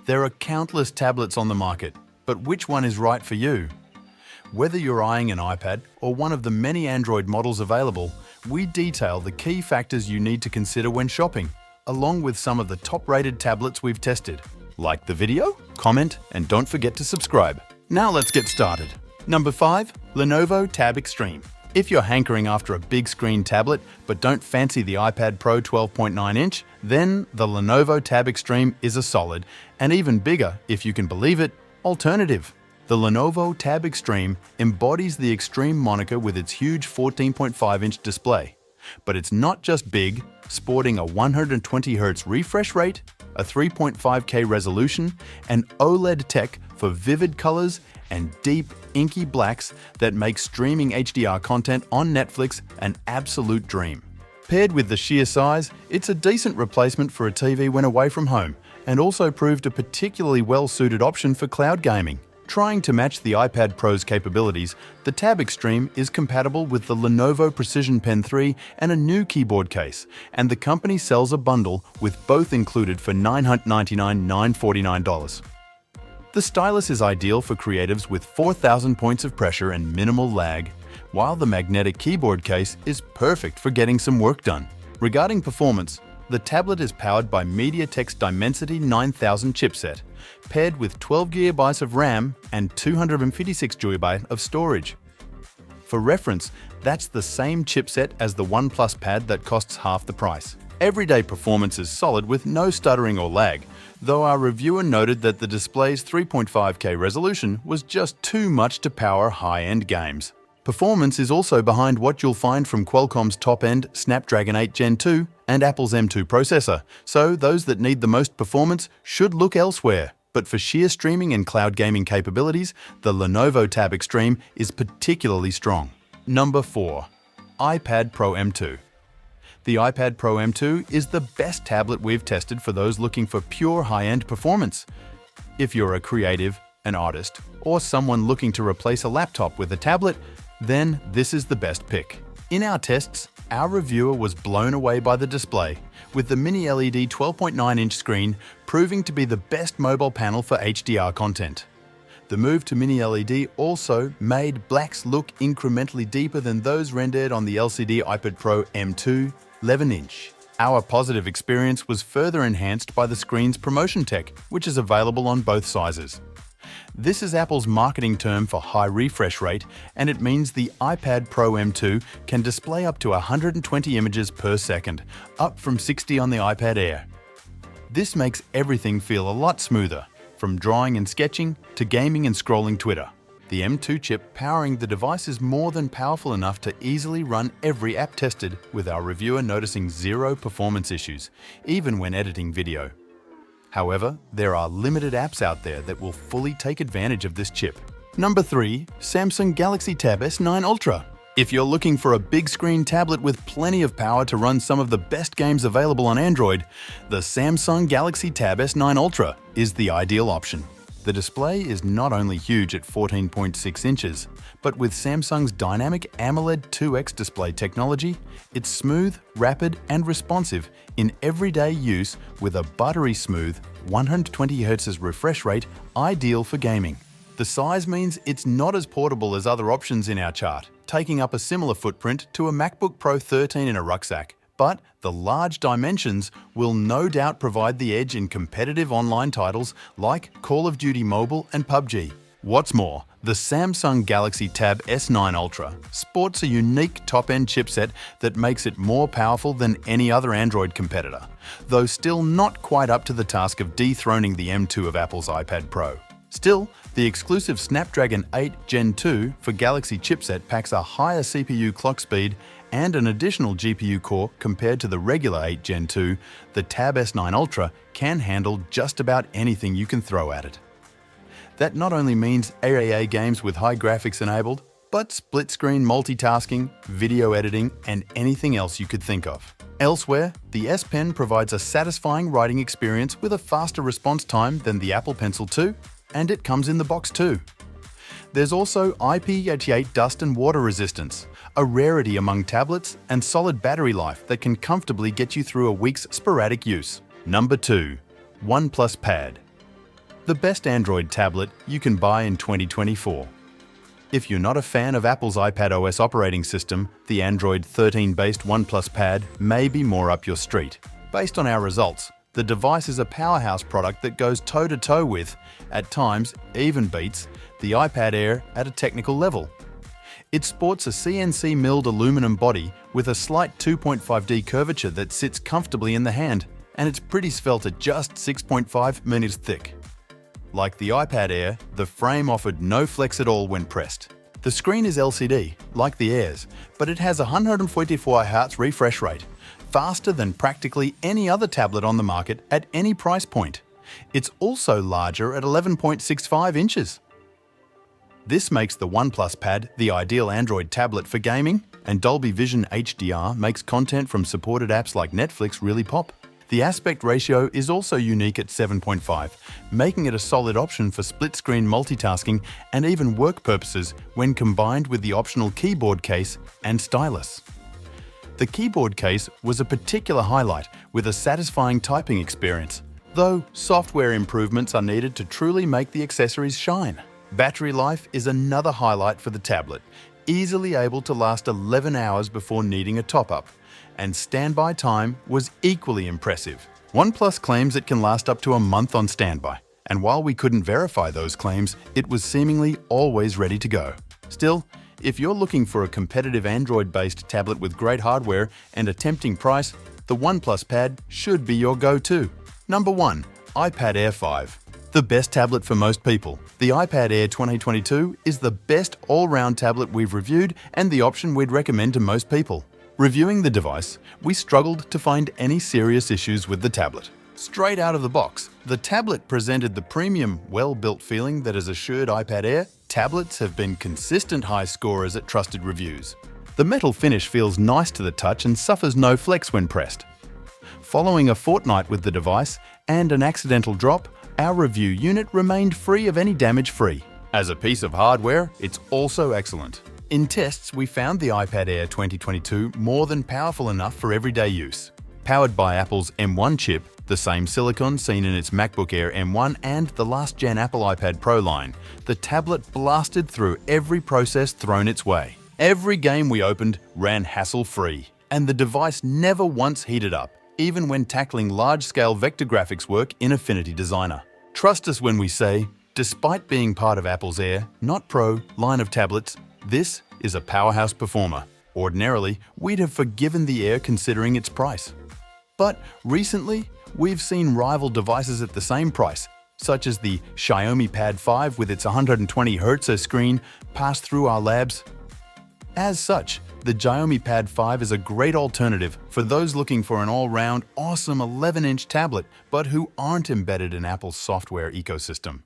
There are countless tablets on the market, but which one is right for you? Whether you're eyeing an iPad or one of the many Android models available, we detail the key factors you need to consider when shopping, along with some of the top-rated tablets we've tested. Like the video, comment, and don't forget to subscribe. Now let's get started. Number 5. Lenovo Tab Extreme. If you're hankering after a big screen tablet but don't fancy the iPad Pro 12.9-inch, then the Lenovo Tab Extreme is a solid, and even bigger, if you can believe it, alternative. The Lenovo Tab Extreme embodies the Extreme moniker with its huge 14.5-inch display. But it's not just big, sporting a 120Hz refresh rate, a 3.5K resolution, and OLED tech for vivid colors and deep, inky blacks that make streaming HDR content on Netflix an absolute dream. Paired with the sheer size, it's a decent replacement for a TV when away from home, and also proved a particularly well-suited option for cloud gaming. Trying to match the iPad Pro's capabilities, the Tab Extreme is compatible with the Lenovo Precision Pen 3 and a new keyboard case, and the company sells a bundle with both included for $999.949. The stylus is ideal for creatives with 4,000 points of pressure and minimal lag, while the magnetic keyboard case is perfect for getting some work done. Regarding performance, the tablet is powered by MediaTek's Dimensity 9000 chipset, paired with 12 GB of RAM and 256 GB of storage. For reference, that's the same chipset as the OnePlus Pad that costs half the price. Everyday performance is solid with no stuttering or lag, though our reviewer noted that the display's 3.5K resolution was just too much to power high-end games. Performance is also behind what you'll find from Qualcomm's top-end Snapdragon 8 Gen 2 and Apple's M2 processor, so those that need the most performance should look elsewhere. But for sheer streaming and cloud gaming capabilities, the Lenovo Tab Extreme is particularly strong. Number 4. iPad Pro M2. The iPad Pro M2 is the best tablet we've tested for those looking for pure high-end performance. If you're a creative, an artist, or someone looking to replace a laptop with a tablet, then this is the best pick. In our tests, our reviewer was blown away by the display, with the Mini LED 12.9-inch screen proving to be the best mobile panel for HDR content. The move to Mini LED also made blacks look incrementally deeper than those rendered on the LCD iPad Pro M2 11-inch. Our positive experience was further enhanced by the screen's promotion tech, which is available on both sizes. This is Apple's marketing term for high refresh rate, and it means the iPad Pro M2 can display up to 120 images per second, up from 60 on the iPad Air. This makes everything feel a lot smoother, from drawing and sketching to gaming and scrolling Twitter. The M2 chip powering the device is more than powerful enough to easily run every app tested, with our reviewer noticing zero performance issues, even when editing video. However, there are limited apps out there that will fully take advantage of this chip. Number 3. Samsung Galaxy Tab S9 Ultra. If you're looking for a big screen tablet with plenty of power to run some of the best games available on Android, the Samsung Galaxy Tab S9 Ultra is the ideal option. The display is not only huge at 14.6 inches, but with Samsung's dynamic AMOLED 2X display technology, it's smooth, rapid, and responsive in everyday use with a buttery smooth 120Hz refresh rate ideal for gaming. The size means it's not as portable as other options in our chart, taking up a similar footprint to a MacBook Pro 13 in a rucksack. But the large dimensions will no doubt provide the edge in competitive online titles like Call of Duty Mobile and PUBG. What's more, the Samsung Galaxy Tab S9 Ultra sports a unique top-end chipset that makes it more powerful than any other Android competitor, though still not quite up to the task of dethroning the M2 of Apple's iPad Pro. Still, the exclusive Snapdragon 8 Gen 2 for Galaxy chipset packs a higher CPU clock speed and an additional GPU core compared to the regular 8 Gen 2. The Tab S9 Ultra can handle just about anything you can throw at it. That not only means AAA games with high graphics enabled, but split-screen multitasking, video editing, and anything else you could think of. Elsewhere, the S Pen provides a satisfying writing experience with a faster response time than the Apple Pencil 2, and it comes in the box too. There's also IP88 dust and water resistance, a rarity among tablets, and solid battery life that can comfortably get you through a week's sporadic use. Number 2. OnePlus Pad. the best Android tablet you can buy in 2024. If you're not a fan of Apple's iPadOS operating system, the Android 13-based OnePlus Pad may be more up your street. Based on our results, the device is a powerhouse product that goes toe-to-toe with, at times even beats, the iPad Air at a technical level. It sports a CNC milled aluminum body with a slight 2.5D curvature that sits comfortably in the hand, and it's pretty svelte at just 6.5 mm thick. Like the iPad Air, the frame offered no flex at all when pressed. The screen is LCD, like the Air's, but it has a 144 Hz refresh rate, faster than practically any other tablet on the market at any price point. It's also larger at 11.65 inches. This makes the OnePlus Pad the ideal Android tablet for gaming, and Dolby Vision HDR makes content from supported apps like Netflix really pop. The aspect ratio is also unique at 7.5, making it a solid option for split-screen multitasking and even work purposes when combined with the optional keyboard case and stylus. The keyboard case was a particular highlight with a satisfying typing experience, though software improvements are needed to truly make the accessories shine. Battery life is another highlight for the tablet, easily able to last 11 hours before needing a top-up, and standby time was equally impressive. OnePlus claims it can last up to a month on standby, and while we couldn't verify those claims, it was seemingly always ready to go. Still, if you're looking for a competitive Android-based tablet with great hardware and a tempting price, the OnePlus Pad should be your go-to. Number 1. iPad Air 5. The best tablet for most people. The iPad Air 2022 is the best all-round tablet we've reviewed and the option we'd recommend to most people. Reviewing the device, we struggled to find any serious issues with the tablet. Straight out of the box, the tablet presented the premium, well-built feeling that has assured iPad Air tablets have been consistent high scorers at trusted reviews. The metal finish feels nice to the touch and suffers no flex when pressed. Following a fortnight with the device and an accidental drop, our review unit remained free of any damage-free. As a piece of hardware, it's also excellent. In tests, we found the iPad Air 2022 more than powerful enough for everyday use. Powered by Apple's M1 chip, the same silicon seen in its MacBook Air M1 and the last-gen Apple iPad Pro line, the tablet blasted through every process thrown its way. Every game we opened ran hassle-free, and the device never once heated up, even when tackling large-scale vector graphics work in Affinity Designer. Trust us when we say, despite being part of Apple's Air, not Pro, line of tablets, this is a powerhouse performer. Ordinarily, we'd have forgiven the Air considering its price. But recently, we've seen rival devices at the same price, such as the Xiaomi Pad 5 with its 120 Hz screen, pass through our labs. As such, the Xiaomi Pad 5 is a great alternative for those looking for an all-round, awesome 11-inch tablet, but who aren't embedded in Apple's software ecosystem.